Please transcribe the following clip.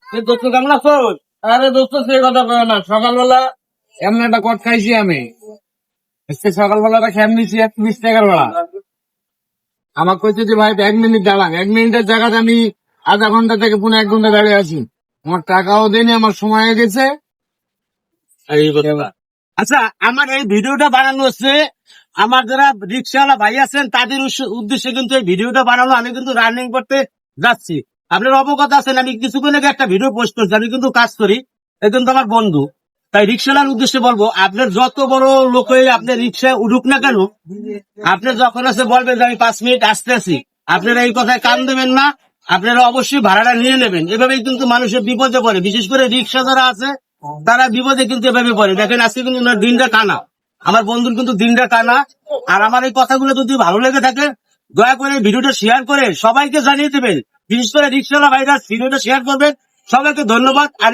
দোস্ত কেমন আছো? আরে দোস্ত সে কথা কয় না, সকালবেলা এমন একটা কট খাইছি আমি। সকালবেলাটা খেয়ে নিয়েছি 20 টাকার বেলা। আমার কইছে যে ভাই 1 মিনিট দাঁড়ান, 1 মিনিটের জায়গাতে আমি আধা ঘন্টা থেকে 1.5 ঘন্টা দাঁড়িয়ে আছি। আমার টাকাও দেয়নি, আমার সময় হয়ে গেছে। এই কথা। আচ্ছা, আমার এই ভিডিওটা বানানো হচ্ছে আমার যারা রিক্সাওয়ালা ভাই আছেন তাদের উদ্দেশ্যে কিন্তু এই ভিডিওটা বানানো। আমি কিন্তু রানিং করতে যাচ্ছি, আপনার অবগত আছেন। আমি কিছুক্ষণ আগে একটা ভিডিও পোস্ট করছি, আমি কিন্তু কাজ করি, এ কিন্তু আমার বন্ধু। তাই রিক্সাওয়ালার উদ্দেশ্যে বলবো, আপনার যত বড় লোক হয়ে আপনার রিক্সায় উঠুক না কেন, আপনি যখন আছে বলবেন যে আমি 5 মিনিট আসতে আছি, আপনারা এই কথায় কান দেবেন না। আপনারা অবশ্যই ভাড়াটা নিয়ে নেবেন। এভাবেই কিন্তু মানুষের বিপদে পড়ে, বিশেষ করে রিক্সা যারা আছে তারা বিপদে কিন্তু এভাবে পড়ে। দেখেন আজকে কিন্তু ওনার দিনটা টানা, আমার বন্ধুর কিন্তু দিনটা টানা। আর আমার এই কথাগুলো যদি ভালো লেগে থাকে, দয়া করে ভিডিওটা শেয়ার করে সবাইকে জানিয়ে দেবেন। বিশেষ করে রিক্সাওয়ালা ভাইরা ভিডিওটা শেয়ার করবেন। সবাইকে ধন্যবাদ। আর